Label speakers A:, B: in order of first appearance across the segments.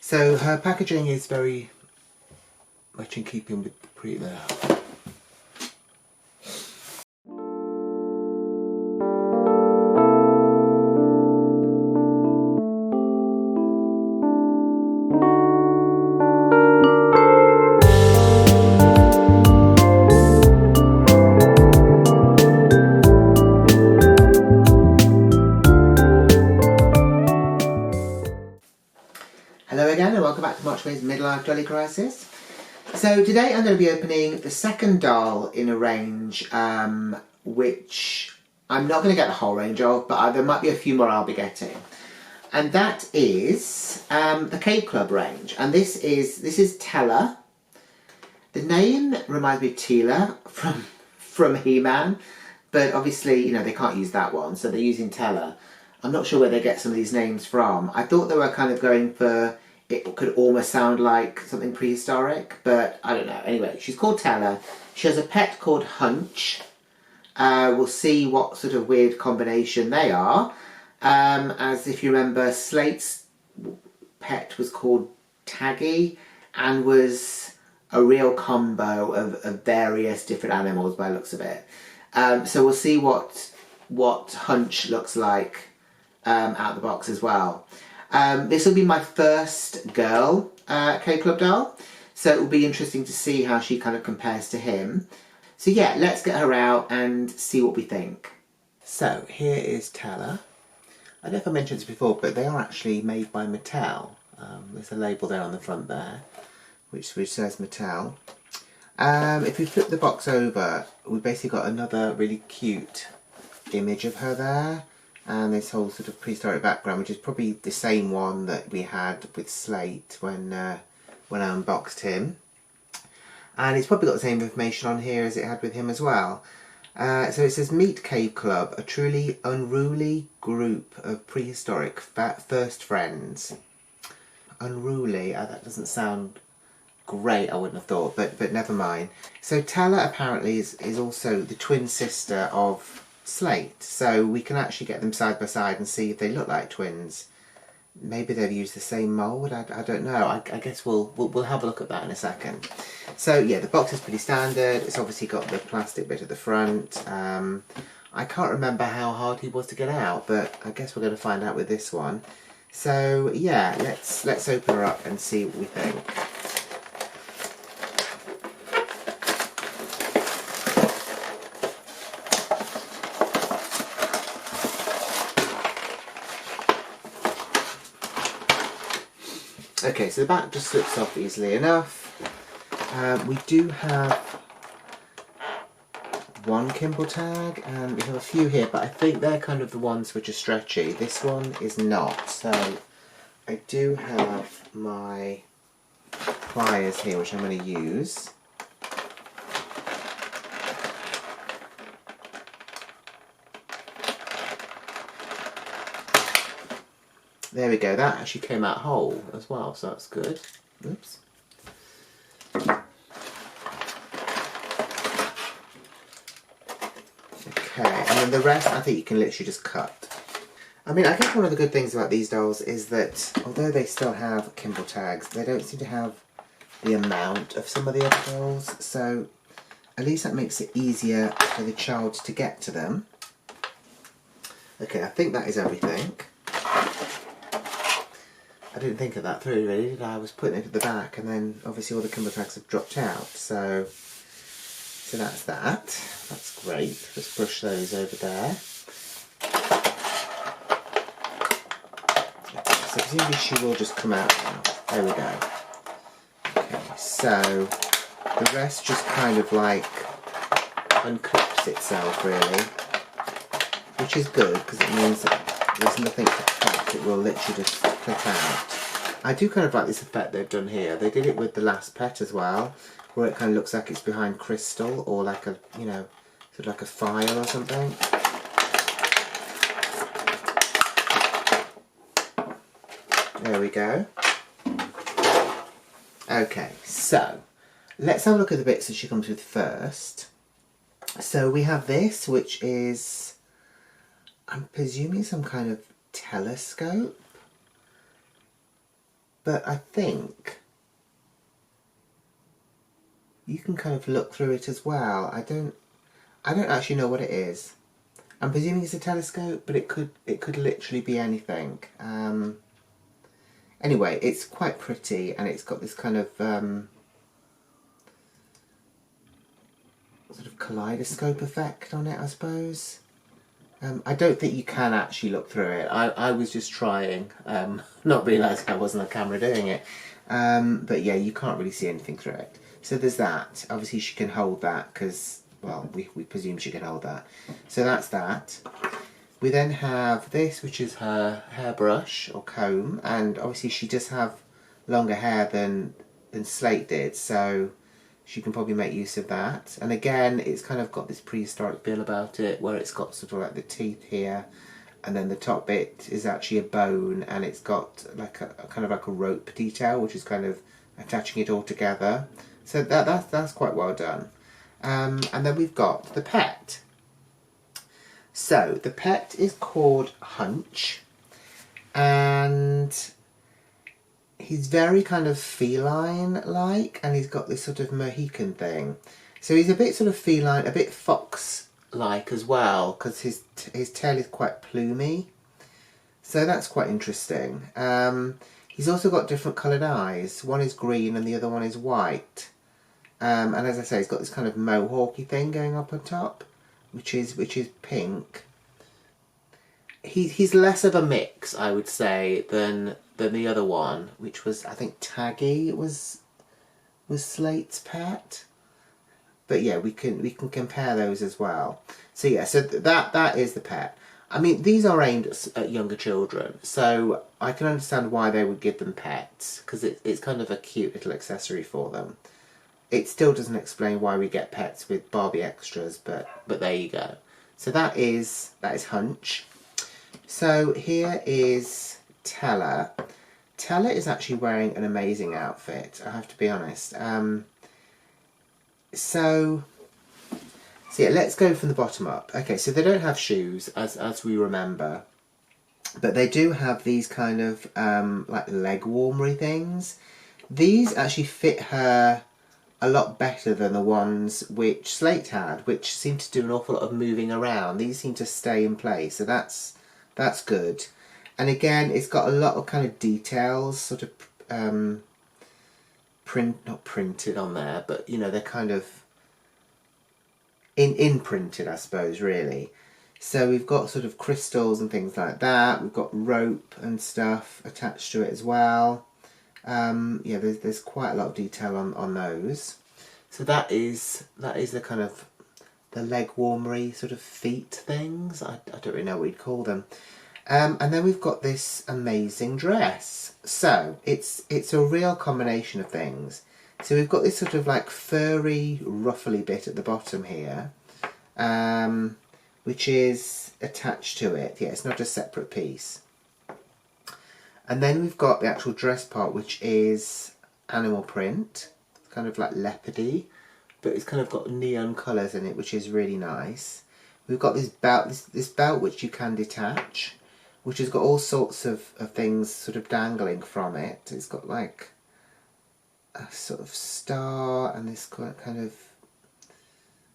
A: So her packaging is very much in keeping with the pre-there. Hello again and welcome back to March May's Midlife Dolly Crisis. So today I'm going to be opening the second doll in a range which I'm not going to get the whole range of, but there might be a few more I'll be getting. And that is the Cave Club range. And this is Tella. The name reminds me of Tella from He-Man, but obviously, you know, they can't use that one, so they're using Tella. I'm not sure where they get some of these names from. I thought they were kind of going for, it could almost sound like something prehistoric, but I don't know. Anyway, she's called Tella. She has a pet called Hutch. We'll see what sort of weird combination they are. As if you remember, Slate's pet was called Taggy and was a real combo of various different animals by the looks of it. So we'll see what Hutch looks like out of the box as well. This will be my first girl Cave Club doll, so it will be interesting to see how she kind of compares to him. So yeah, let's get her out and see what we think. So here is Tella. I don't know if I mentioned this before, but they are actually made by Mattel. There's a label there on the front there, which says Mattel. If we flip the box over, we've basically got another really cute image of her there. And this whole sort of prehistoric background, which is probably the same one that we had with Slate when I unboxed him. And it's probably got the same information on here as it had with him as well. So it says, "Meet Cave Club, a truly unruly group of prehistoric first friends." Unruly, that doesn't sound great, I wouldn't have thought, but never mind. So Tella apparently is also the twin sister of Slate, so we can actually get them side by side and see if they look like twins. Maybe they've used the same mould, I don't know. I guess we'll have a look at that in a second. So yeah, the box is pretty standard. It's obviously got the plastic bit at the front. I can't remember how hard he was to get out, but I guess we're going to find out with this one. So yeah, let's open her up and see what we think. Okay, so the back just slips off easily enough. We do have one Kimble tag, and we have a few here, but I think they're kind of the ones which are stretchy. This one is not, so I do have my pliers here, which I'm going to use. There we go, that actually came out whole as well, so that's good. Oops. Okay, and then the rest I think you can literally just cut. I mean, I think one of the good things about these dolls is that although they still have Kimble tags, they don't seem to have the amount of some of the other dolls, so at least that makes it easier for the child to get to them. Okay, I think that is everything. I didn't think of that through really, did I? I was putting it at the back and then obviously all the Kimble tags have dropped out, so that's that. That's great. Let's brush those over there. So presumably she will just come out now. There we go. Okay, so the rest just kind of like unclips itself really, which is good because it means that there's nothing to cut. It will literally just clip out. I do kind of like this effect they've done here. They did it with the last pet as well, where it kind of looks like it's behind crystal or like a, you know, sort of like a file or something. There we go. Okay, so let's have a look at the bits that she comes with first. So we have this, which is, I'm presuming some kind of telescope. but I think you can kind of look through it as well. I don't actually know what it is. I'm presuming it's a telescope, but it could literally be anything. Anyway, it's quite pretty, and it's got this kind of sort of kaleidoscope effect on it, I suppose. I don't think you can actually look through it. I was just trying, not realising I wasn't on camera doing it. But yeah, you can't really see anything through it. So there's that. Obviously she can hold that because, well, we presume she can hold that. So that's that. We then have this, which is her hairbrush or comb, and obviously she does have longer hair than Slate did, so she can probably make use of that. And again, it's kind of got this prehistoric feel about it, where it's got sort of like the teeth here, and then the top bit is actually a bone, and it's got like a kind of like a rope detail, which is kind of attaching it all together. So that's quite well done. And then we've got the pet. So the pet is called Hutch, and he's very kind of feline-like, and he's got this sort of Mohican thing. So he's a bit sort of feline, a bit fox-like as well, because his tail is quite plumy. So that's quite interesting. He's also got different coloured eyes. One is green and the other one is white. And as I say, he's got this kind of mohawky thing going up on top, which is pink. He's less of a mix, I would say, than the other one, which was, I think, Taggy was Slate's pet. But yeah, we can compare those as well. So yeah, so that is the pet. I mean, these are aimed at younger children, so I can understand why they would give them pets, because it's kind of a cute little accessory for them. It still doesn't explain why we get pets with Barbie extras, but there you go. So that is Hutch. So here is Tella. Tella is actually wearing an amazing outfit, I have to be honest. So yeah, let's go from the bottom up. Okay, so they don't have shoes, as we remember, but they do have these kind of like leg warmery things. These actually fit her a lot better than the ones which Slate had, which seemed to do an awful lot of moving around. These seem to stay in place, so that's good. And again, it's got a lot of kind of details, sort of not printed on there, but you know, they're kind of imprinted, I suppose, really. So we've got sort of crystals and things like that. We've got rope and stuff attached to it as well. Yeah, there's quite a lot of detail on those. So that is the kind of the leg warmery sort of feet things. I don't really know what you'd call them. And then we've got this amazing dress. So it's a real combination of things. So we've got this sort of like furry, ruffly bit at the bottom here, which is attached to it. Yeah, it's not a separate piece. And then we've got the actual dress part, which is animal print. It's kind of like leopardy, but it's kind of got neon colours in it, which is really nice. We've got this belt, this belt which you can detach, which has got all sorts of things sort of dangling from it. It's got like a sort of star and this kind of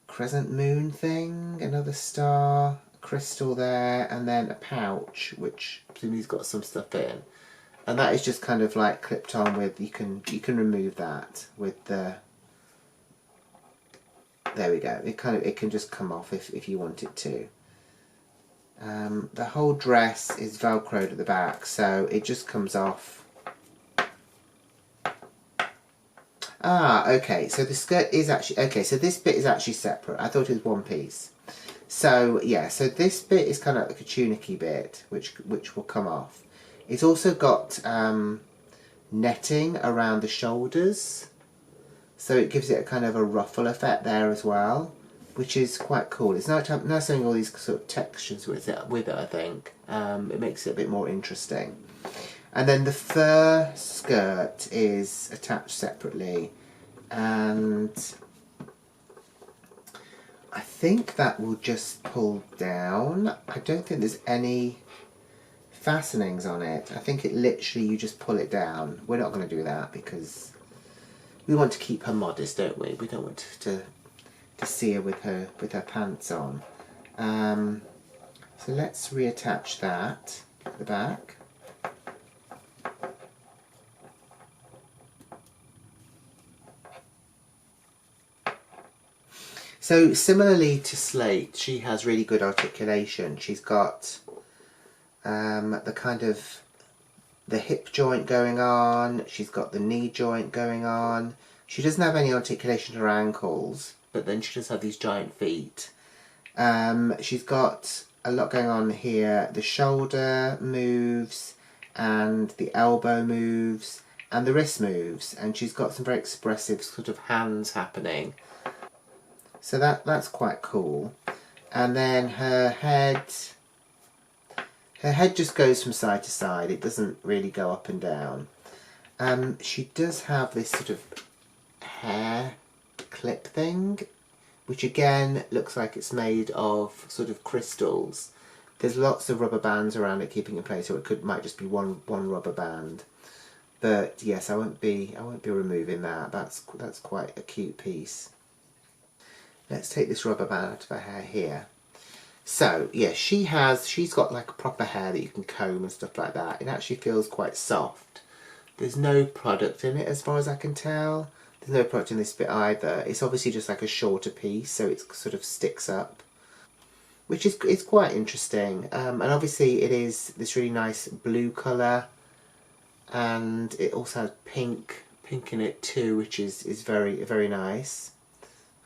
A: crescent moon thing, another star, a crystal there, and then a pouch which presumably has got some stuff in. And that is just kind of like clipped on with, you can remove that with the, there we go. It can just come off if you want it to. The whole dress is velcroed at the back, so it just comes off. Ah, okay, so the skirt is actually, okay, so this bit is actually separate. I thought it was one piece. So yeah, so this bit is kind of like a tunicky bit, which will come off. It's also got netting around the shoulders, so it gives it a kind of a ruffle effect there as well, which is quite cool. It's now showing all these sort of textures with it, I think. It makes it a bit more interesting. And then the fur skirt is attached separately, and I think that will just pull down. I don't think there's any fastenings on it. I think it literally, you just pull it down. We're not going to do that because we want to keep her modest, don't we? We don't want to see her with her pants on. So let's reattach that at the back. So similarly to Slate, she has really good articulation. She's got the kind of the hip joint going on. She's got the knee joint going on. She doesn't have any articulation to her ankles, but then she does have these giant feet. She's got a lot going on here. The shoulder moves, and the elbow moves, and the wrist moves, and she's got some very expressive sort of hands happening. So that's quite cool. And then her head just goes from side to side. It doesn't really go up and down. She does have this sort of hair clip thing, which again looks like it's made of sort of crystals. There's lots of rubber bands around it keeping it in place, or might just be one rubber band. But yes, I won't be removing that. That's quite a cute piece. Let's take this rubber band out of her hair here. So yeah, she's got like proper hair that you can comb and stuff like that. It actually feels quite soft. There's no product in it as far as I can tell. There's no product in this bit either. It's obviously just like a shorter piece, so it sort of sticks up, which is quite interesting. And obviously it is this really nice blue colour, and it also has pink in it too, which is very, very nice.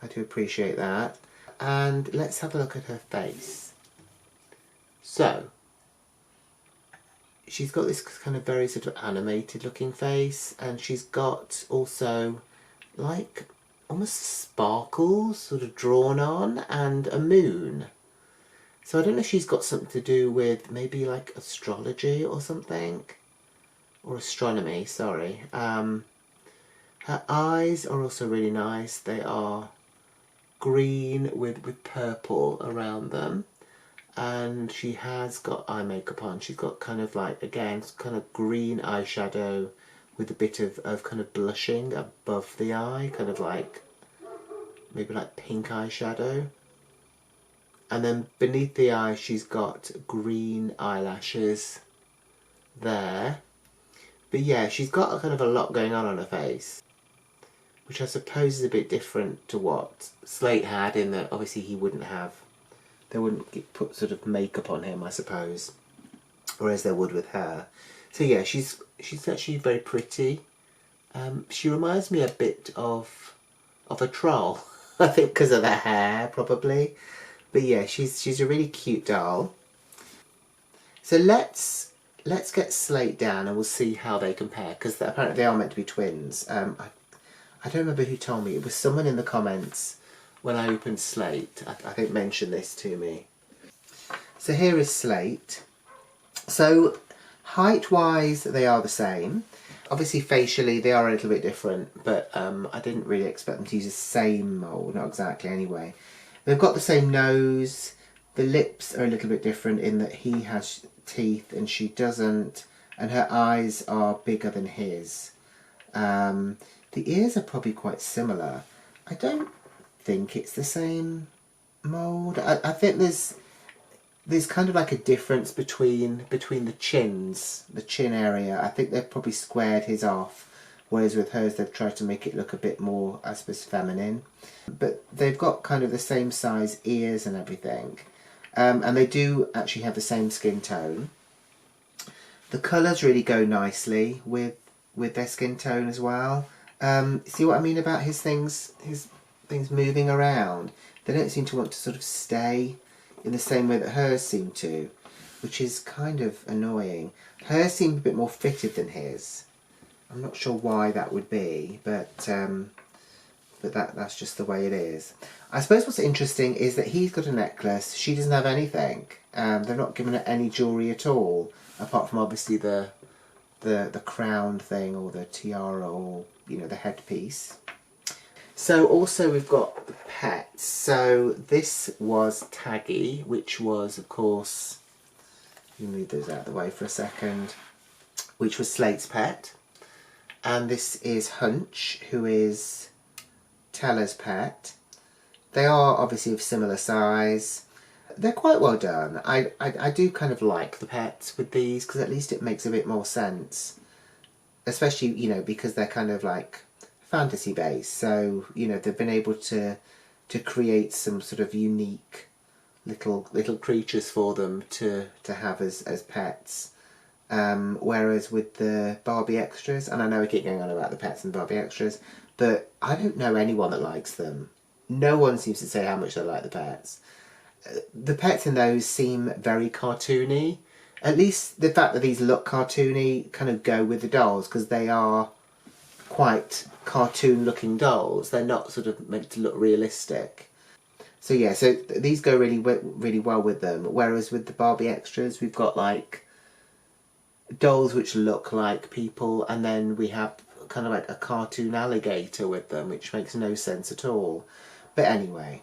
A: I do appreciate that. And let's have a look at her face. So she's got this kind of very sort of animated looking face, and she's got also like almost sparkles sort of drawn on, and a moon. So I don't know if she's got something to do with maybe like astrology or something, or astronomy, sorry. Her eyes are also really nice. They are green with purple around them, and she has got eye makeup on. She's got kind of like, again, kind of green eyeshadow with a bit of kind of blushing above the eye, kind of like maybe like pink eyeshadow. And then beneath the eye she's got green eyelashes there. But yeah, she's got kind of a lot going on her face, which I suppose is a bit different to what Slate had, in that obviously they wouldn't put sort of makeup on him, I suppose, whereas they would with her. So yeah, she's actually very pretty. She reminds me a bit of a troll, I think, because of the hair probably. But yeah, she's a really cute doll. So let's get Slate down and we'll see how they compare, because apparently they are meant to be twins. I don't remember who told me. It was someone in the comments when I opened Slate. I think mentioned this to me. So here is Slate. So height-wise, they are the same. Obviously, facially, they are a little bit different, but I didn't really expect them to use the same mould. Not exactly, anyway. They've got the same nose. The lips are a little bit different in that he has teeth and she doesn't. And her eyes are bigger than his. The ears are probably quite similar. I don't think it's the same mould. I think there's kind of like a difference between the chins, the chin area. I think they've probably squared his off, whereas with hers they've tried to make it look a bit more, I suppose, feminine. But they've got kind of the same size ears and everything. And they do actually have the same skin tone. The colours really go nicely with their skin tone as well. See what I mean about his things moving around? They don't seem to want to sort of stay in the same way that hers seem to, which is kind of annoying. Hers seemed a bit more fitted than his. I'm not sure why that would be, but that's just the way it is. I suppose what's interesting is that he's got a necklace, she doesn't have anything. They've not given her any jewellery at all, apart from obviously the crown thing, or the tiara, or the headpiece. So also we've got the pets. So this was Taggy, which was of course You move those out of the way for a second. Which was Slate's pet. And this is Hutch, who is Tella's pet. They are obviously of similar size. They're quite well done. I do kind of like the pets with these, because at least it makes a bit more sense. Especially, you know, because they're kind of like fantasy based. So, you know, they've been able to create some sort of unique little creatures for them to have as pets. Whereas with the Barbie extras, and I know we keep going on about the pets and Barbie extras, but I don't know anyone that likes them. No one seems to say how much they like the pets. The pets in those seem very cartoony. At least the fact that these look cartoony kind of go with the dolls, because they are quite cartoon looking dolls. They're not sort of meant to look realistic. So yeah, so these go really well with them. Whereas with the Barbie extras, we've got like dolls which look like people, and then we have kind of like a cartoon alligator with them, which makes no sense at all. But anyway,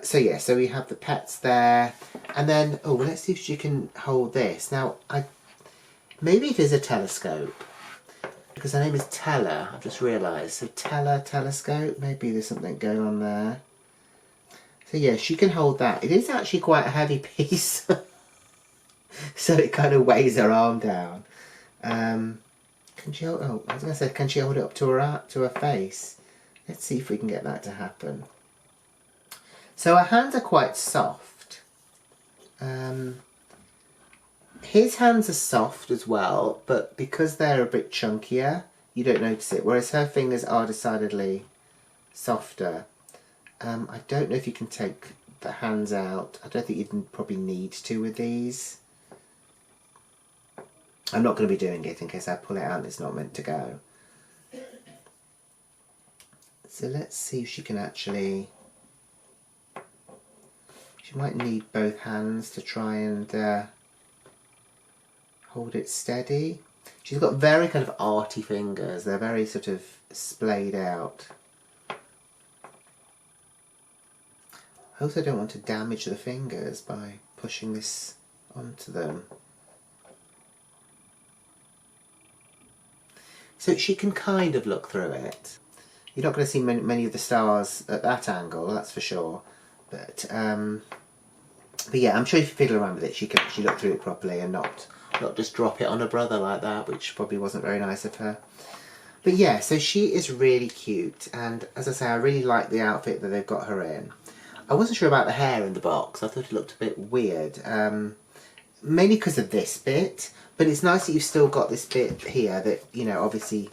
A: so yeah, so we have the pets there, and then oh, well, let's see if she can hold this. Now, maybe it is a telescope, because her name is Tella. I've just realised. So Tella telescope. Maybe there's something going on there. So yeah, she can hold that. It is actually quite a heavy piece. So it kind of weighs her arm down. Can she hold? Oh, I was going to say, can she hold it up to her face? Let's see if we can get that to happen. So her hands are quite soft. His hands are soft as well, but because they're a bit chunkier, you don't notice it. Whereas her fingers are decidedly softer. I don't know if you can take the hands out. I don't think you probably need to with these. I'm not going to be doing it in case I pull it out and it's not meant to go. So let's see if she can actually... She might need both hands to try and hold it steady. She's got very kind of arty fingers. They're very sort of splayed out. I also don't want to damage the fingers by pushing this onto them. So she can kind of look through it. You're not going to see many of the stars at that angle, that's for sure. But yeah, I'm sure if you fiddle around with it, she can actually look through it properly and not just drop it on her brother like that, which probably wasn't very nice of her. But yeah, so she is really cute, and as I say, I really like the outfit that they've got her in. I wasn't sure about the hair in the box. I thought it looked a bit weird, mainly because of this bit. But it's nice that you've still got this bit here that, you know, obviously,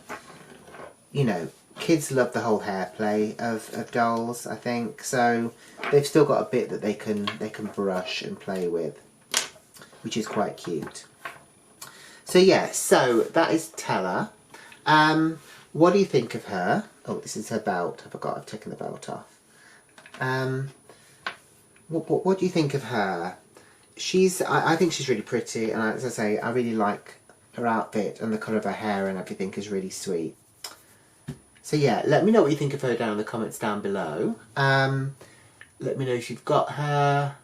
A: you know, kids love the whole hair play of dolls, I think. So they've still got a bit that they can brush and play with, which is quite cute. So yeah, so that is Tella. What do you think of her? Oh, this is her belt. I forgot I've taken the belt off. What do you think of her? I think she's really pretty, and as I say, I really like her outfit, and the colour of her hair and everything is really sweet. So yeah, let me know what you think of her down in the comments down below. Let me know if you've got her.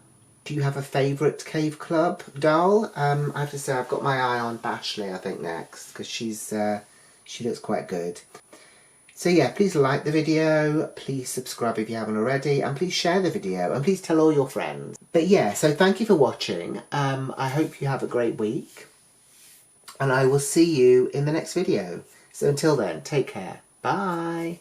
A: Do you have a favourite Cave Club doll? I have to say I've got my eye on Bashley, I think, next, because she looks quite good. So yeah, please like the video, please subscribe if you haven't already, and please share the video, and please tell all your friends. But yeah, so thank you for watching. I hope you have a great week, and I will see you in the next video. So until then, take care. Bye.